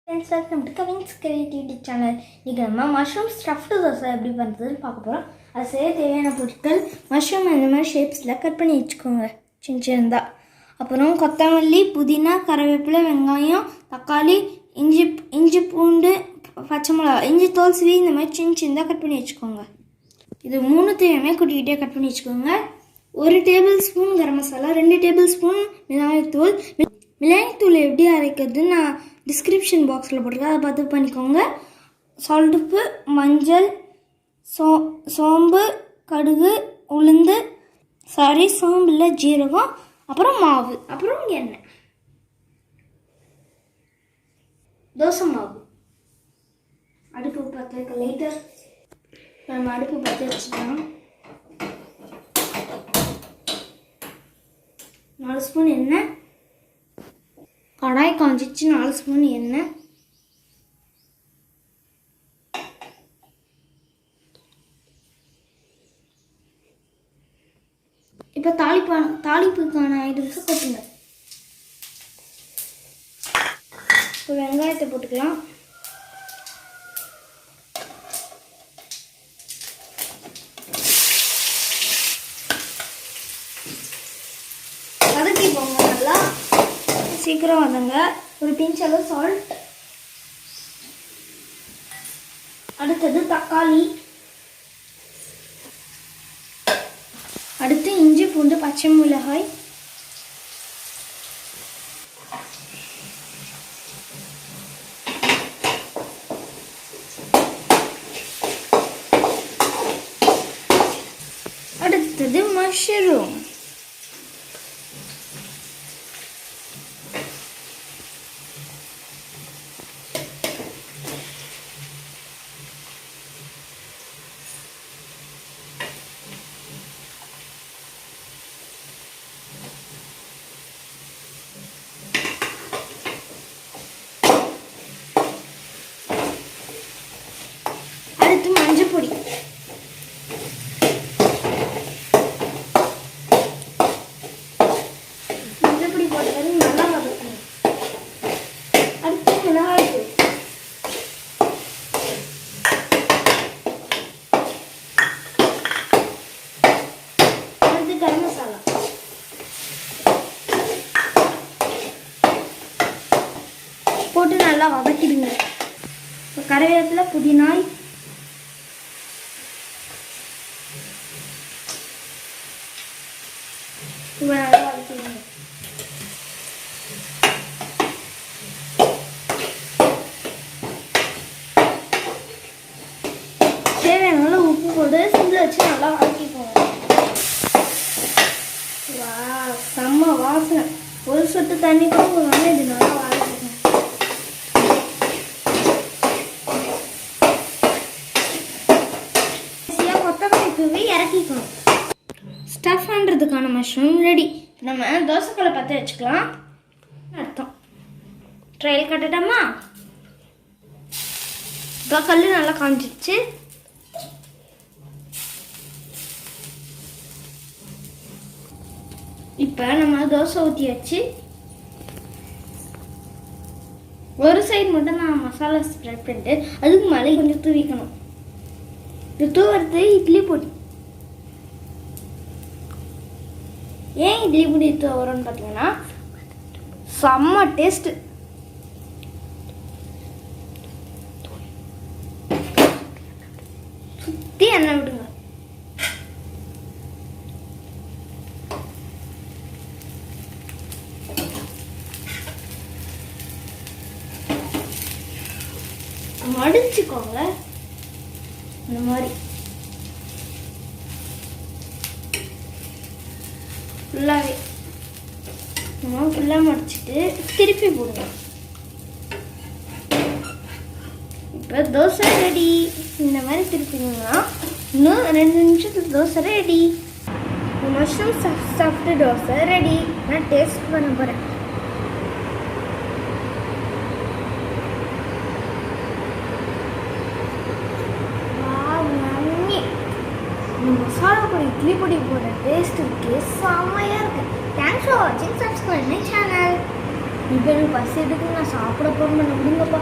Friends, welcome to Cavin's creativity channel. இன்றைக்கி நம்ம mushroom stuffed dosa எப்படி பண்ணுறதுன்னு பார்க்க போகிறோம். அது செய்ய தேவையான பொருட்கள்: மஷ்ரூம் இந்த மாதிரி ஷேப்ஸில் கட் பண்ணி வச்சுக்கோங்க சின்னதாக. அப்புறம் கொத்தமல்லி, புதினா, கருவேப்பிலை, வெங்காயம், தக்காளி, இஞ்சி பூண்டு, பச்சை மிளகா, இஞ்சி தோல் சீவி இந்த மாதிரி சின்னதாக கட் பண்ணி வச்சுக்கோங்க. இது மூணுத்தையுமே குட்டிக்கிட்டே கட் பண்ணி வச்சுக்கோங்க. 1 table spoon garam masala, 2 table spoon மிளகாய்த்தூள். மிளகாய்த்தூள் எப்படி அரைக்கிறதுன்னு நான் டிஸ்கிரிப்ஷன் பாக்ஸில் போட்டிருக்கேன், அதை பார்த்து பண்ணிக்கோங்க. சால்ட்டுப்பு, மஞ்சள், சோம்பு, கடுகு, உளுந்து, சோம்பு இல்லை ஜீரகம், அப்புறம் மாவு, அப்புறம் எண்ணெய், தோசை மாவு. அடுப்பு பற்ற வைக்க லைட்டர். நம்ம அடுப்பு பற்ற வச்சுக்கலாம். 4 ஸ்பூன் எண்ணெய். கடாய் காஞ்சிச்சு. 4 ஸ்பூன் எண்ணெய். இப்போ தாளிப்புக்கான ஐட்டம்ஸை கொட்டுங்க. இப்போ வெங்காயத்தை போட்டுக்கலாம். வதக்கி போங்க, நல்லா சீக்கிரம் வதங்க. ஒரு பிஞ்ச் அளவு சால்ட். அடுத்தது தக்காளி. அடுத்து இஞ்சி பூண்டு, பச்சை மிளகாய். அடுத்தது மஷ்ரூம். அடுத்து மஞ்சள் பொடி. மஞ்சள் பொடி போட்டது நல்லா வதக்கணும். அடுத்து மிளகாய் தூள். அடுத்து கரம் மசாலா. போட்டு நல்லா வதக்கிடுங்க. கருவேப்பிலை, புதினா, நல்லா வதக்கிடுங்க. தேவையான உப்பு போட்டு சிம்மில் வச்சு நல்லா வதக்கிக்கோங்க. செம்ம வாசனை. ஒரு சொட்டு தண்ணி கூட போடுவாங்க. இது நல்லா வதக்கிக்கோங்க. கொத்தமல்லி தூவி இறக்கிக்கணும். ஸ்டஃப் பண்ணுறதுக்கான மஷ்ரூம் ரெடி. நம்ம தோசைக்கல்லை பற்ற வச்சுக்கலாம் அர்த்தம். ட்ரையல் கட்டட்டோமா? இப்போ கல் நல்லா காஞ்சிடுச்சு. இப்போ நம்ம தோசை ஊற்றி வச்சு ஒரு சைடு மட்டும் நான் மசாலா ஸ்ப்ரெட் பண்ணிட்டு அதுக்கு மேலே கொஞ்சம் தூவிக்கணும். இது தூவுறது இட்லி பொடி. ஏன் இட்லி பொடி வரும்னு பார்த்தீங்கன்னா செம்ம டேஸ்ட்டு. சுற்றி எண்ணெய் விடுங்க. மடிச்சுக்கோங்க இந்த மாதிரி ஃபுல்லாகவே. நம்ம ஃபுல்லாக மடிச்சுட்டு திருப்பி போடுங்க. இப்போ தோசை ரெடி. இந்த மாதிரி திருப்பிங்கன்னா இன்னும் 2 நிமிஷத்துக்கு dosa ready. Mushroom stuffed dosa ready. நான் டேஸ்ட் பண்ண போகிறேன். மசாலா பொடி, இட்லி பொடி போட டேஸ்ட் இருக்கு, செம்மையாக இருக்கு. தேங்க்ஸ் ஃபார் வாட்சிங். Subscribe my channel. இப்போ எனக்கு பசி எடுக்கு, நான் சாப்பிட போகிறேன். விடுங்கப்பா.